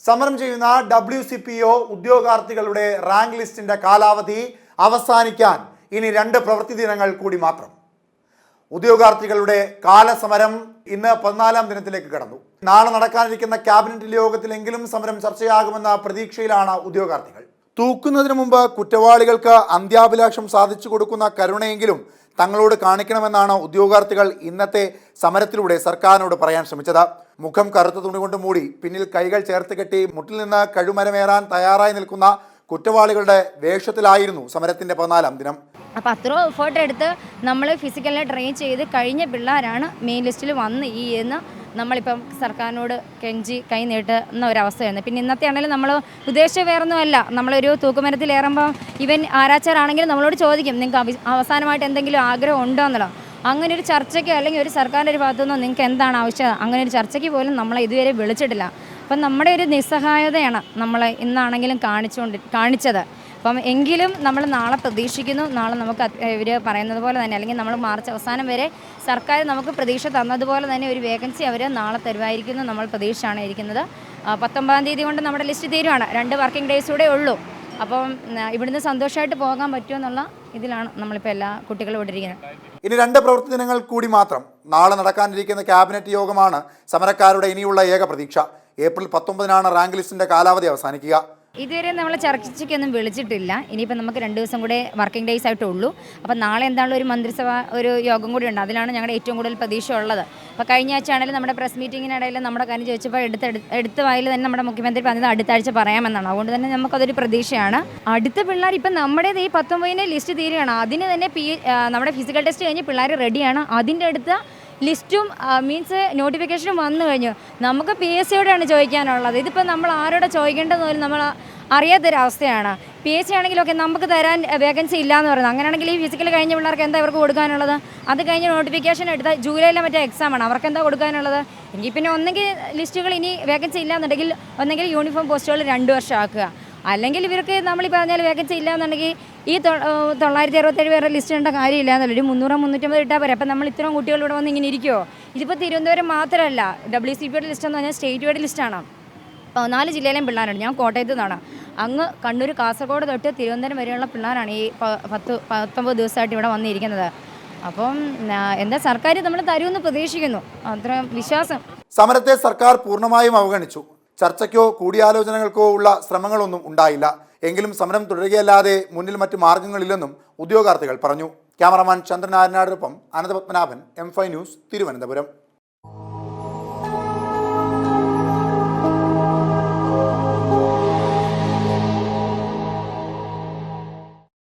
സമരം ചെയ്യുന്ന WCPO ഉദ്യോഗാർത്ഥികളുടെ rank ലിസ്റ്റിന്റെ കാലാവധി അവസാനിക്കാൻ ഇനി 2 പ്രവൃത്തി ദിനങ്ങൾ കൂടി മാത്രം. ഉദ്യോഗാർത്ഥികളുടെ കാലസമരം ഇന്ന് 14ാം ദിനത്തിലേക്ക് കടന്നു. നാളെ നടക്കാനിരിക്കുന്ന ക്യാബിനറ്റ് യോഗത്തിലെങ്കിലും സമരം ചർച്ചയാകുമെന്ന പ്രതീക്ഷയിലാണ് ഉദ്യോഗാർത്ഥികൾ. തൂക്കുന്നതിന് മുമ്പ് കുറ്റവാളികൾക്ക് അന്ത്യാഭിലാഷം സാധിച്ചു കൊടുക്കുന്ന കരുണയെങ്കിലും തങ്ങളോട് കാണിക്കണമെന്നാണ് ഉദ്യോഗാർത്ഥികൾ ഇന്നത്തെ സമരത്തിലൂടെ സർക്കാരിനോട് പറയാൻ ശ്രമിച്ചത്. മുഖം കറുത്ത തുണി കൊണ്ട് മൂടി പിന്നിൽ കൈകൾ ചേർത്ത് കെട്ടി മുട്ടിൽ നിന്ന് കഴുമരമേറാൻ തയ്യാറായി നിൽക്കുന്ന കുറ്റവാളികളുടെ വേഷത്തിലായിരുന്നു സമരത്തിന്റെ 14ാം ദിനം. അപ്പോൾ അത്രയും എഫേർട്ട് എടുത്ത് നമ്മൾ ഫിസിക്കലിനെ ട്രെയിൻ ചെയ്ത് കഴിഞ്ഞ പിള്ളേരാണ് മെയിൻ ലിസ്റ്റിൽ വന്ന് എന്ന് നമ്മളിപ്പം സർക്കാരിനോട് കെഞ്ചി കൈ നീട്ടുന്ന ഒരവസ്ഥയാണ്. പിന്നെ ഇന്നത്തെ ആണെങ്കിലും നമ്മൾ ഉദ്ദേശിച്ച വേറൊന്നുമല്ല. നമ്മളൊരു തൂക്കുമരത്തിലേറുമ്പോൾ ഇവൻ ആരാച്ചാരാണെങ്കിലും നമ്മളോട് ചോദിക്കും, നിങ്ങൾക്ക് അവസാനമായിട്ട് എന്തെങ്കിലും ആഗ്രഹം ഉണ്ടോ എന്നുള്ളത്. അങ്ങനെ ഒരു ചർച്ചയ്ക്ക് അല്ലെങ്കിൽ ഒരു സർക്കാരിൻ്റെ ഒരു ഭാഗത്തു നിന്നോ നിങ്ങൾക്ക് എന്താണ് ആവശ്യം, അങ്ങനെ ഒരു ചർച്ചയ്ക്ക് പോലും നമ്മളെ ഇതുവരെ വിളിച്ചിട്ടില്ല. അപ്പം നമ്മുടെ ഒരു നിസ്സഹായതയാണ് നമ്മളെ ഇന്നാണെങ്കിലും കാണിച്ചത്. അപ്പം എങ്കിലും നമ്മൾ നാളെ പ്രതീക്ഷിക്കുന്നു. നാളെ നമുക്ക് ഇവർ പറയുന്നത് പോലെ തന്നെ, അല്ലെങ്കിൽ നമ്മൾ മാർച്ച് അവസാനം വരെ സർക്കാർ നമുക്ക് പ്രതീക്ഷ തന്നതുപോലെ തന്നെ ഒരു വേക്കൻസി അവർ നാളെ തരുമായിരിക്കുന്നു. നമ്മൾ പ്രതീക്ഷയാണ് ഇരിക്കുന്നത്. 19ാം തീയതി കൊണ്ട് നമ്മുടെ ലിസ്റ്റ് തീരുവാണ്. 2 വർക്കിംഗ് ഡേയ്സ് കൂടെ ഉള്ളൂ. അപ്പം ഇവിടുന്ന് സന്തോഷമായിട്ട് പോകാൻ പറ്റുമെന്നുള്ള ഇതിലാണ് നമ്മളിപ്പോൾ എല്ലാ കുട്ടികളും ഇട്ടിരിക്കുന്നത്. ഇനി 2 പ്രവൃത്തി ദിനങ്ങൾ കൂടി മാത്രം. നാളെ നടക്കാനിരിക്കുന്ന ക്യാബിനറ്റ് യോഗമാണ് സമരക്കാരുടെ ഇനിയുള്ള ഏക പ്രതീക്ഷ. ഏപ്രിൽ 19-നാണ് റാങ്ക് ലിസ്റ്റിന്റെ കാലാവധി അവസാനിക്കുക. ഇതുവരെ നമ്മൾ ചർച്ചയ്ക്കൊന്നും വിളിച്ചിട്ടില്ല. ഇനിയിപ്പോൾ നമുക്ക് 2 ദിവസം കൂടെ വർക്കിംഗ് ഡേയ്സ് ആയിട്ടുള്ളൂ. അപ്പോൾ നാളെ എന്താണല്ലോ ഒരു മന്ത്രിസഭ ഒരു യോഗം കൂടി ഉണ്ട്. അതിലാണ് ഞങ്ങളുടെ ഏറ്റവും കൂടുതൽ പ്രതീക്ഷ ഉള്ളത്. അപ്പോൾ കഴിഞ്ഞ ആഴ്ച ആണെങ്കിലും നമ്മുടെ പ്രസ് മീറ്റിങ്ങിനിടയിൽ നമ്മുടെ കാര്യം ചോദിച്ചപ്പോൾ എടുത്ത വായിൽ തന്നെ നമ്മുടെ മുഖ്യമന്ത്രി പറഞ്ഞത് അടുത്ത ആഴ്ച പറയാമെന്നാണ്. അതുകൊണ്ട് തന്നെ നമുക്കതൊരു പ്രതീക്ഷയാണ്. അടുത്ത പിള്ളേർ ഇപ്പം നമ്മുടേത് ഈ 19-ന് ലിസ്റ്റ് തീരുകയാണ്. അതിന് തന്നെ നമ്മുടെ ഫിസിക്കൽ ടെസ്റ്റ് കഴിഞ്ഞ് പിള്ളേർ റെഡിയാണ്. അതിൻ്റെ അടുത്ത ലിസ്റ്റും മീൻസ് നോട്ടിഫിക്കേഷനും വന്നു കഴിഞ്ഞു. നമുക്ക് PSCയോടാണ് ചോദിക്കാനുള്ളത്. ഇതിപ്പോൾ നമ്മൾ ആരോടെ ചോദിക്കേണ്ടത് പോലും നമ്മൾ അറിയാത്തൊരവസ്ഥയാണ്. PSC ആണെങ്കിലൊക്കെ നമുക്ക് തരാൻ വേക്കൻസി ഇല്ല എന്ന് പറയുന്നത്. അങ്ങനെയാണെങ്കിൽ ഈ ഫിസിക്കൽ കഴിഞ്ഞ പിള്ളേർക്ക് എന്താ ഇവർക്ക് കൊടുക്കാനുള്ളത്? അത് കഴിഞ്ഞ് നോട്ടിഫിക്കേഷൻ എടുത്ത ജൂലൈയിലെ മറ്റേ എക്സാമാണ്. അവർക്ക് എന്താ കൊടുക്കാനുള്ളത്? എങ്കിൽ പിന്നെ ഒന്നെങ്കിൽ ലിസ്റ്റുകൾ ഇനി വേക്കൻസി ഇല്ല എന്നുണ്ടെങ്കിൽ ഒന്നെങ്കിൽ യൂണിഫോം പോസ്റ്റുകൾ 2 വർഷം ആക്കുക. അല്ലെങ്കിൽ ഇവർക്ക് നമ്മൾ ഈ പറഞ്ഞാൽ വേക്കൻസി ഇല്ല എന്നുണ്ടെങ്കിൽ ഈ 967 പേരുടെ ലിസ്റ്റ് ഇടേണ്ട കാര്യമില്ല എന്നല്ല, ഒരു 300-350 ഇട്ടാൽ പോരെ. അപ്പം നമ്മൾ ഇത്രയും കുട്ടികൾ ഇവിടെ വന്ന് ഇങ്ങനെ ഇരിക്കുമോ? ഇതിപ്പോൾ തിരുവനന്തപുരം മാത്രമല്ല, WCPയുടെ ലിസ്റ്റ് എന്ന് പറഞ്ഞാൽ സ്റ്റേറ്റ് വൈഡ് ലിസ്റ്റാണ്. 4 ജില്ലയിലെയും പിള്ളേരാണ്. ഞാൻ കോട്ടയത്ത് നിന്നാണ്. അങ്ങ് കണ്ണൂർ, കാസർഗോഡ് തൊട്ട് തിരുവനന്തപുരം വരെയുള്ള പിള്ളേരാണ് ഈ 19 ദിവസമായിട്ട് ഇവിടെ വന്നിരിക്കുന്നത്. അപ്പം എന്താ സർക്കാർ നമ്മൾ തരുമെന്ന് പ്രതീക്ഷിക്കുന്നു. അത്ര വിശ്വാസം. സമരത്തെ സർക്കാർ പൂർണ്ണമായും അവഗണിച്ചു. ചർച്ചയ്ക്കോ കൂടിയാലോചനകൾക്കോ ഉള്ള ശ്രമങ്ങളൊന്നും ഉണ്ടായില്ല. എങ്കിലും സമരം തുടരുകയല്ലാതെ മുന്നിൽ മറ്റ് മാർഗങ്ങളില്ലെന്നും ഉദ്യോഗാർത്ഥികൾ പറഞ്ഞു. ക്യാമറമാൻ ചന്ദ്രൻ ആരനാടിനൊപ്പം അനന്തപത്മനാഭൻ, M5 ന്യൂസ്, തിരുവനന്തപുരം.